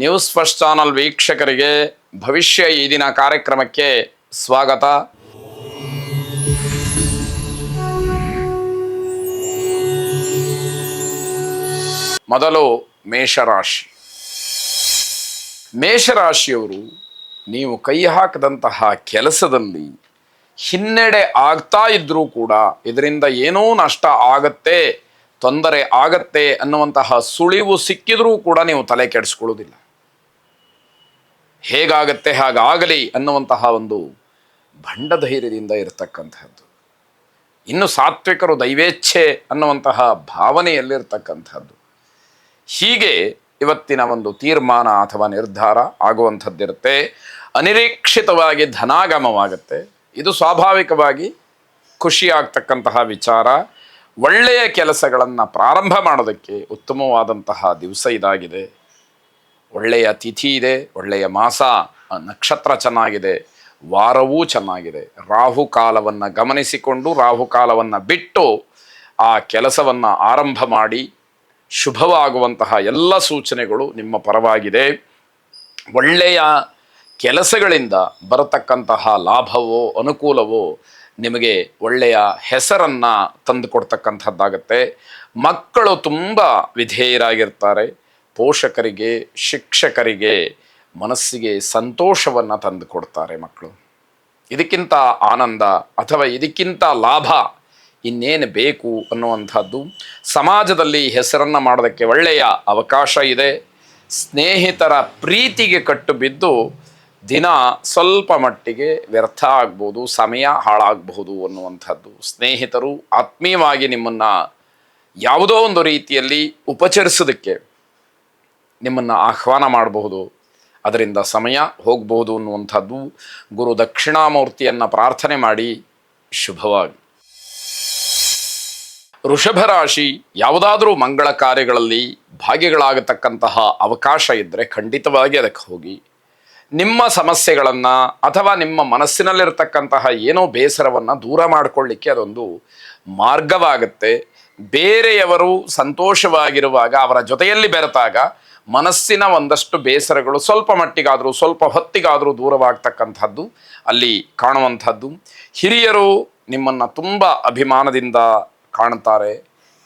News first channel ವೀಕ್ಷಕರಿಗೆ ಭವಿಷ್ಯ ಈ ದಿನ ಕಾರ್ಯಕ್ರಮಕ್ಕೆ ಸ್ವಾಗತ. ಮೊದಲು ಮೇಷರಾಶಿ. ಮೇಷರಾಶಿಯವರು ನೀವು ಕೈ ಹಾಕದಂತಹ ಕೆಲಸದಲ್ಲಿ ಹಿನ್ನಡೆ ಆಗ್ತಾ ಇದ್ರೂ ಕೂಡ ಇದರಿಂದ ಏನೋ ನಷ್ಟ ಆಗತ್ತೆ, ತೊಂದರೆ ಆಗತ್ತೆ ಅನ್ನುವಂತಹ ಸುಳಿವು ಸಿಕ್ಕಿದ್ರೂ ಕೂಡ ನೀವು ತಲೆ ಕೆಡಿಸ್ಕೊಳ್ಳೋದಿಲ್ಲ. ಹೇಗಾಗತ್ತೆ ಹಾಗಾಗಲಿ ಅನ್ನುವಂತಹ ಒಂದು ಭಂಡ ಧೈರ್ಯದಿಂದ ಇರತಕ್ಕಂಥದ್ದು. ಇನ್ನು ಸಾತ್ವಿಕರು ದೈವೇಚ್ಛೆ ಅನ್ನುವಂತಹ ಭಾವನೆಯಲ್ಲಿರ್ತಕ್ಕಂಥದ್ದು. ಹೀಗೆ ಇವತ್ತಿನ ಒಂದು ತೀರ್ಮಾನ ಅಥವಾ ನಿರ್ಧಾರ ಆಗುವಂಥದ್ದಿರುತ್ತೆ. ಅನಿರೀಕ್ಷಿತವಾಗಿ ಧನಾಗಮವಾಗುತ್ತೆ. ಇದು ಸ್ವಾಭಾವಿಕವಾಗಿ ಖುಷಿಯಾಗ್ತಕ್ಕಂತಹ ವಿಚಾರ. ಒಳ್ಳೆಯ ಕೆಲಸಗಳನ್ನು ಪ್ರಾರಂಭ ಮಾಡೋದಕ್ಕೆ ಉತ್ತಮವಾದಂತಹ ದಿವಸ ಇದಾಗಿದೆ. ಒಳ್ಳೆಯ ತಿಥಿ ಇದೆ, ಒಳ್ಳೆಯ ಮಾಸ, ನಕ್ಷತ್ರ ಚೆನ್ನಾಗಿದೆ, ವಾರವೂ ಚೆನ್ನಾಗಿದೆ. ರಾಹುಕಾಲವನ್ನು ಗಮನಿಸಿಕೊಂಡು ರಾಹುಕಾಲವನ್ನು ಬಿಟ್ಟು ಆ ಕೆಲಸವನ್ನು ಆರಂಭ ಮಾಡಿ ಶುಭವಾಗುವಂತಹ ಎಲ್ಲ ಸೂಚನೆಗಳು ನಿಮ್ಮ ಪರವಾಗಿದೆ. ಒಳ್ಳೆಯ ಕೆಲಸಗಳಿಂದ ಬರತಕ್ಕಂತಹ ಲಾಭವೋ ಅನುಕೂಲವೋ ನಿಮಗೆ ಒಳ್ಳೆಯ ಹೆಸರನ್ನು ತಂದು ಕೊಡ್ತಕ್ಕಂಥದ್ದಾಗತ್ತೆ. ಮಕ್ಕಳು ತುಂಬ ವಿಧೇಯರಾಗಿರ್ತಾರೆ. ಪೋಷಕರಿಗೆ, ಶಿಕ್ಷಕರಿಗೆ ಮನಸ್ಸಿಗೆ ಸಂತೋಷವನ್ನು ತಂದು ಕೊಡ್ತಾರೆ ಮಕ್ಕಳು. ಇದಕ್ಕಿಂತ ಆನಂದ ಅಥವಾ ಇದಕ್ಕಿಂತ ಲಾಭ ಇನ್ನೇನು ಬೇಕು ಅನ್ನುವಂಥದ್ದು. ಸಮಾಜದಲ್ಲಿ ಹೆಸರನ್ನು ಮಾಡೋದಕ್ಕೆ ಒಳ್ಳೆಯ ಅವಕಾಶ ಇದೆ. ಸ್ನೇಹಿತರ ಪ್ರೀತಿಗೆ ಕಟ್ಟು ಬಿದ್ದು ದಿನ ಸ್ವಲ್ಪ ಮಟ್ಟಿಗೆ ವ್ಯರ್ಥ ಆಗ್ಬೋದು, ಸಮಯ ಹಾಳಾಗಬಹುದು ಅನ್ನುವಂಥದ್ದು. ಸ್ನೇಹಿತರು ಆತ್ಮೀಯವಾಗಿ ನಿಮ್ಮನ್ನು ಯಾವುದೋ ಒಂದು ರೀತಿಯಲ್ಲಿ ಉಪಚರಿಸೋದಕ್ಕೆ ನಿಮ್ಮನ್ನು ಆಹ್ವಾನ ಮಾಡಬಹುದು. ಅದರಿಂದ ಸಮಯ ಹೋಗಬಹುದು ಅನ್ನುವಂಥದ್ದು. ಗುರು ದಕ್ಷಿಣಾಮೂರ್ತಿಯನ್ನು ಪ್ರಾರ್ಥನೆ ಮಾಡಿ ಶುಭವಾಗಿ. ವೃಷಭ ರಾಶಿ. ಯಾವುದಾದ್ರೂ ಮಂಗಳ ಕಾರ್ಯಗಳಲ್ಲಿ ಭಾಗಿಗಳಾಗತಕ್ಕಂತಹ ಅವಕಾಶ ಇದ್ದರೆ ಖಂಡಿತವಾಗಿ ಅದಕ್ಕೆ ಹೋಗಿ. ನಿಮ್ಮ ಸಮಸ್ಯೆಗಳನ್ನು ಅಥವಾ ನಿಮ್ಮ ಮನಸ್ಸಿನಲ್ಲಿರ್ತಕ್ಕಂತಹ ಏನೋ ಬೇಸರವನ್ನು ದೂರ ಮಾಡಿಕೊಳ್ಳಿಕ್ಕೆ ಅದೊಂದು ಮಾರ್ಗವಾಗುತ್ತೆ. ಬೇರೆಯವರು ಸಂತೋಷವಾಗಿರುವಾಗ ಅವರ ಜೊತೆಯಲ್ಲಿ ಬೆರೆತಾಗ ಮನಸ್ಸಿನ ಒಂದಷ್ಟು ಬೇಸರಗಳು ಸ್ವಲ್ಪ ಮಟ್ಟಿಗಾದರೂ ಸ್ವಲ್ಪ ಹೊತ್ತಿಗಾದರೂ ದೂರವಾಗ್ತಕ್ಕಂಥದ್ದು ಅಲ್ಲಿ ಕಾಣುವಂಥದ್ದು. ಹಿರಿಯರು ನಿಮ್ಮನ್ನು ತುಂಬ ಅಭಿಮಾನದಿಂದ ಕಾಣುತ್ತಾರೆ.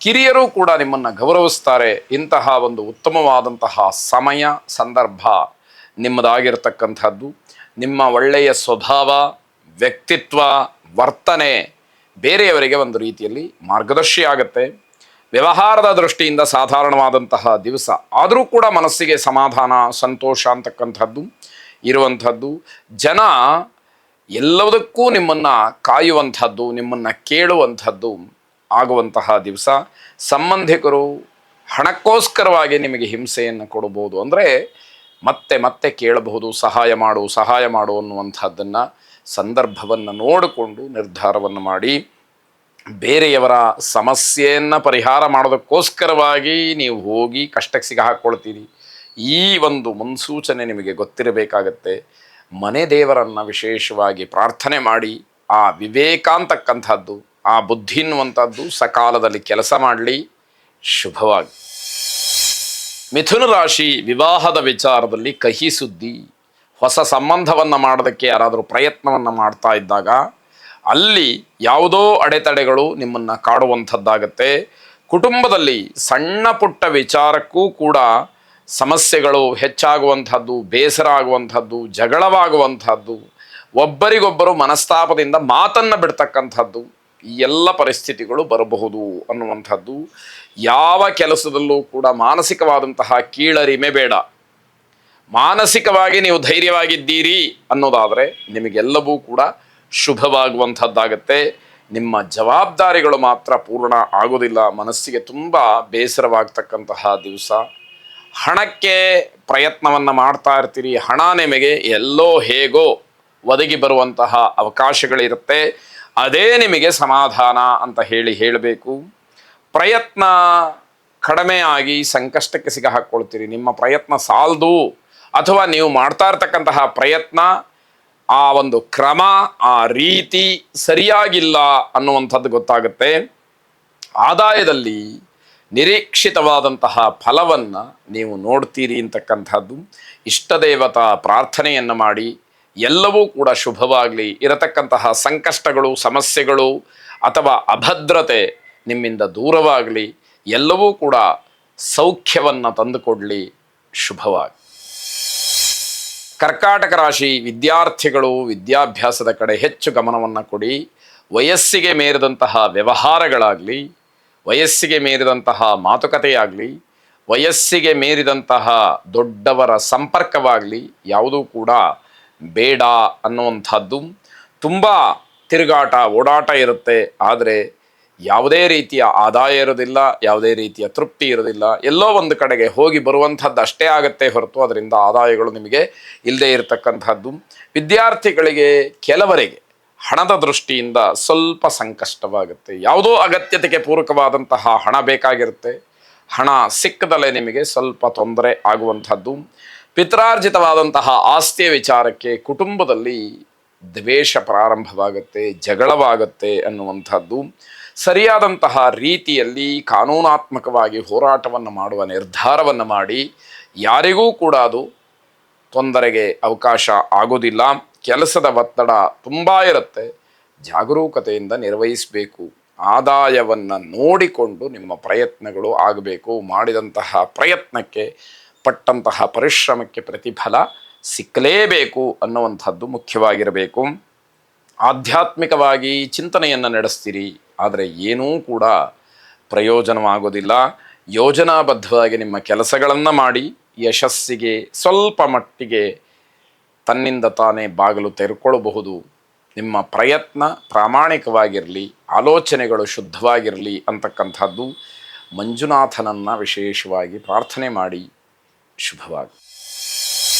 ಕಿರಿಯರು ಕೂಡ ನಿಮ್ಮನ್ನು ಗೌರವಿಸ್ತಾರೆ. ಇಂತಹ ಒಂದು ಉತ್ತಮವಾದಂತಹ ಸಮಯ ಸಂದರ್ಭ ನಿಮ್ಮದಾಗಿರ್ತಕ್ಕಂಥದ್ದು. ನಿಮ್ಮ ಒಳ್ಳೆಯ ಸ್ವಭಾವ, ವ್ಯಕ್ತಿತ್ವ, ವರ್ತನೆ ಬೇರೆಯವರಿಗೆ ಒಂದು ರೀತಿಯಲ್ಲಿ ಮಾರ್ಗದರ್ಶಿ ಆಗುತ್ತೆ. ವ್ಯವಹಾರದ ದೃಷ್ಟಿಯಿಂದ ಸಾಧಾರಣವಾದಂತಹ ದಿವಸ ಆದರೂ ಕೂಡ ಮನಸ್ಸಿಗೆ ಸಮಾಧಾನ, ಸಂತೋಷ ಅಂತಕ್ಕಂಥದ್ದು ಇರುವಂಥದ್ದು. ಜನ ಎಲ್ಲದಕ್ಕೂ ನಿಮ್ಮನ್ನು ಕಾಯುವಂಥದ್ದು, ನಿಮ್ಮನ್ನು ಕೇಳುವಂಥದ್ದು ಆಗುವಂತಹ ದಿವಸ. ಸಂಬಂಧಿಕರು ಹಣಕ್ಕೋಸ್ಕರವಾಗಿ ನಿಮಗೆ ಹಿಂಸೆಯನ್ನು ಕೊಡಬಹುದು. ಅಂದರೆ ಮತ್ತೆ ಮತ್ತೆ ಕೇಳಬಹುದು, ಸಹಾಯ ಮಾಡು ಅನ್ನುವಂಥದ್ದನ್ನು ಸಂದರ್ಭವನ್ನು ನೋಡಿಕೊಂಡು ನಿರ್ಧಾರವನ್ನು ಮಾಡಿ. ಬೇರೆಯವರ ಸಮಸ್ಯೆಯನ್ನು ಪರಿಹಾರ ಮಾಡೋದಕ್ಕೋಸ್ಕರವಾಗಿ ನೀವು ಹೋಗಿ ಕಷ್ಟಕ್ಕೆ ಸಿಗಾಕೊಳ್ತೀರಿ. ಈ ಒಂದು ಮುನ್ಸೂಚನೆ ನಿಮಗೆ ಗೊತ್ತಿರಬೇಕಾಗತ್ತೆ. ಮನೆ ದೇವರನ್ನು ವಿಶೇಷವಾಗಿ ಪ್ರಾರ್ಥನೆ ಮಾಡಿ ಆ ವಿವೇಕ ಅಂತಕ್ಕಂಥದ್ದು, ಆ ಬುದ್ಧಿ ಅನ್ನುವಂಥದ್ದು ಸಕಾಲದಲ್ಲಿ ಕೆಲಸ ಮಾಡಲಿ. ಶುಭವಾಗಿ. ಮಿಥುನ ರಾಶಿ. ವಿವಾಹದ ವಿಚಾರದಲ್ಲಿ ಕಹಿ ಸುದ್ದಿ. ಹೊಸ ಸಂಬಂಧವನ್ನು ಮಾಡೋದಕ್ಕೆ ಯಾರಾದರೂ ಪ್ರಯತ್ನವನ್ನು ಮಾಡ್ತಾ ಇದ್ದಾಗ ಅಲ್ಲಿ ಯಾವುದೋ ಅಡೆತಡೆಗಳು ನಿಮ್ಮನ್ನು ಕಾಡುವಂಥದ್ದಾಗತ್ತೆ. ಕುಟುಂಬದಲ್ಲಿ ಸಣ್ಣ ಪುಟ್ಟ ವಿಚಾರಕ್ಕೂ ಕೂಡ ಸಮಸ್ಯೆಗಳು ಹೆಚ್ಚಾಗುವಂಥದ್ದು, ಬೇಸರ ಆಗುವಂಥದ್ದು, ಜಗಳವಾಗುವಂಥದ್ದು, ಒಬ್ಬರಿಗೊಬ್ಬರು ಮನಸ್ತಾಪದಿಂದ ಮಾತನ್ನು ಬಿಡ್ತಕ್ಕಂಥದ್ದು, ಈ ಎಲ್ಲ ಪರಿಸ್ಥಿತಿಗಳು ಬರಬಹುದು ಅನ್ನುವಂಥದ್ದು. ಯಾವ ಕೆಲಸದಲ್ಲೂ ಕೂಡ ಮಾನಸಿಕವಾದಂತಹ ಕೀಳರಿಮೆ ಬೇಡ. ಮಾನಸಿಕವಾಗಿ ನೀವು ಧೈರ್ಯವಾಗಿದ್ದೀರಿ ಅನ್ನೋದಾದರೆ ನಿಮಗೆಲ್ಲವೂ ಕೂಡ ಶುಭವಾಗುವಂಥದ್ದಾಗತ್ತೆ. ನಿಮ್ಮ ಜವಾಬ್ದಾರಿಗಳು ಮಾತ್ರ ಪೂರ್ಣ ಆಗೋದಿಲ್ಲ. ಮನಸ್ಸಿಗೆ ತುಂಬ ಬೇಸರವಾಗ್ತಕ್ಕಂತಹ ದಿವಸ. ಹಣಕ್ಕೆ ಪ್ರಯತ್ನವನ್ನು ಮಾಡ್ತಾ ಇರ್ತೀರಿ. ಹಣ ನಿಮಗೆ ಎಲ್ಲೋ ಹೇಗೋ ಒದಗಿ ಬರುವಂತಹ ಅವಕಾಶಗಳಿರುತ್ತೆ. ಅದೇ ನಿಮಗೆ ಸಮಾಧಾನ ಅಂತ ಹೇಳಬೇಕು. ಪ್ರಯತ್ನ ಕಡಿಮೆ ಆಗಿ ಸಂಕಷ್ಟಕ್ಕೆ ಸಿಗಹಾಕ್ಕೊಳ್ತೀರಿ. ನಿಮ್ಮ ಪ್ರಯತ್ನ ಸಾಲದು ಅಥವಾ ನೀವು ಮಾಡ್ತಾ ಇರ್ತಕ್ಕಂತಹ ಪ್ರಯತ್ನ ಆ ಒಂದು ಕ್ರಮ, ಆ ರೀತಿ ಸರಿಯಾಗಿಲ್ಲ ಅನ್ನುವಂಥದ್ದು ಗೊತ್ತಾಗುತ್ತೆ. ಆದಾಯದಲ್ಲಿ ನಿರೀಕ್ಷಿತವಾದಂತಹ ಫಲವನ್ನು ನೀವು ನೋಡ್ತೀರಿ ಅಂತಕ್ಕಂಥದ್ದು. ಇಷ್ಟದೇವತಾ ಪ್ರಾರ್ಥನೆಯನ್ನು ಮಾಡಿ ಎಲ್ಲವೂ ಕೂಡ ಶುಭವಾಗಲಿ, ಇರತಕ್ಕಂತಹ ಸಂಕಷ್ಟಗಳು, ಸಮಸ್ಯೆಗಳು ಅಥವಾ ಅಭದ್ರತೆ ನಿಮ್ಮಿಂದ ದೂರವಾಗಲಿ, ಎಲ್ಲವೂ ಕೂಡ ಸೌಖ್ಯವನ್ನು ತಂದುಕೊಡಲಿ, ಶುಭವಾಗಿ. ಕರ್ಕಾಟಕ ರಾಶಿ ವಿದ್ಯಾರ್ಥಿಗಳು ವಿದ್ಯಾಭ್ಯಾಸದ ಕಡೆ ಹೆಚ್ಚು ಗಮನವನ್ನು ಕೊಡಿ. ವಯಸ್ಸಿಗೆ ಮೀರಿದಂತಹ ವ್ಯವಹಾರಗಳಾಗಲಿ, ವಯಸ್ಸಿಗೆ ಮೀರಿದಂತಹ ಮಾತುಕತೆಯಾಗಲಿ, ವಯಸ್ಸಿಗೆ ಮೀರಿದಂತಹ ದೊಡ್ಡವರ ಸಂಪರ್ಕವಾಗಲಿ ಯಾವುದೂ ಕೂಡ ಬೇಡ ಅನ್ನುವಂಥದ್ದು. ತುಂಬ ತಿರುಗಾಟ ಓಡಾಟ ಇರುತ್ತೆ, ಆದರೆ ಯಾವುದೇ ರೀತಿಯ ಆದಾಯ ಇರೋದಿಲ್ಲ, ಯಾವುದೇ ರೀತಿಯ ತೃಪ್ತಿ ಇರೋದಿಲ್ಲ. ಎಲ್ಲೋ ಒಂದು ಕಡೆಗೆ ಹೋಗಿ ಬರುವಂಥದ್ದು ಅಷ್ಟೇ ಆಗುತ್ತೆ ಹೊರತು ಅದರಿಂದ ಆದಾಯಗಳು ನಿಮಗೆ ಇಲ್ಲದೇ ಇರತಕ್ಕಂಥದ್ದು. ವಿದ್ಯಾರ್ಥಿಗಳಿಗೆ ಕೆಲವರಿಗೆ ಹಣದ ದೃಷ್ಟಿಯಿಂದ ಸ್ವಲ್ಪ ಸಂಕಷ್ಟವಾಗುತ್ತೆ. ಯಾವುದೋ ಅಗತ್ಯತೆಗೆ ಪೂರಕವಾದಂತಹ ಹಣ ಬೇಕಾಗಿರುತ್ತೆ, ಹಣ ಸಿಕ್ಕದಲ್ಲೇ ನಿಮಗೆ ಸ್ವಲ್ಪ ತೊಂದರೆ ಆಗುವಂಥದ್ದು. ಪಿತ್ರಾರ್ಜಿತವಾದಂತಹ ಆಸ್ತಿಯ ವಿಚಾರಕ್ಕೆ ಕುಟುಂಬದಲ್ಲಿ ದ್ವೇಷ ಪ್ರಾರಂಭವಾಗುತ್ತೆ, ಜಗಳವಾಗುತ್ತೆ ಅನ್ನುವಂಥದ್ದು. ಸರಿಯಾದಂತಹ ರೀತಿಯಲ್ಲಿ ಕಾನೂನಾತ್ಮಕವಾಗಿ ಹೋರಾಟವನ್ನು ಮಾಡುವ ನಿರ್ಧಾರವನ್ನು ಮಾಡಿ, ಯಾರಿಗೂ ಕೂಡ ಅದು ತೊಂದರೆಗೆ ಅವಕಾಶ ಆಗೋದಿಲ್ಲ. ಕೆಲಸದ ಒತ್ತಡ ತುಂಬ ಇರುತ್ತೆ, ಜಾಗರೂಕತೆಯಿಂದ ನಿರ್ವಹಿಸಬೇಕು. ಆದಾಯವನ್ನು ನೋಡಿಕೊಂಡು ನಿಮ್ಮ ಪ್ರಯತ್ನಗಳು ಆಗಬೇಕು. ಮಾಡಿದಂತಹ ಪ್ರಯತ್ನಕ್ಕೆ ಪಟ್ಟಂತಹ ಪರಿಶ್ರಮಕ್ಕೆ ಪ್ರತಿಫಲ ಸಿಕ್ಕಲೇಬೇಕು ಅನ್ನುವಂಥದ್ದು ಮುಖ್ಯವಾಗಿರಬೇಕು. ಆಧ್ಯಾತ್ಮಿಕವಾಗಿ ಚಿಂತನೆಯನ್ನು ನಡೆಸ್ತೀರಿ, ಆದರೆ ಏನೂ ಕೂಡ ಪ್ರಯೋಜನವಾಗೋದಿಲ್ಲ. ಯೋಜನಾಬದ್ಧವಾಗಿ ನಿಮ್ಮ ಕೆಲಸಗಳನ್ನು ಮಾಡಿ ಯಶಸ್ಸಿಗೆ ಸ್ವಲ್ಪ ಮಟ್ಟಿಗೆ ತನ್ನಿಂದ ತಾನೇ ಬಾಗಿಲು ತೆರೆಕೊಳ್ಳಬಹುದು. ನಿಮ್ಮ ಪ್ರಯತ್ನ ಪ್ರಾಮಾಣಿಕವಾಗಿರಲಿ, ಆಲೋಚನೆಗಳು ಶುದ್ಧವಾಗಿರಲಿ ಅಂತಕ್ಕಂಥದ್ದು. ಮಂಜುನಾಥನನ್ನು ವಿಶೇಷವಾಗಿ ಪ್ರಾರ್ಥನೆ ಮಾಡಿ, ಶುಭವಾಗಿ.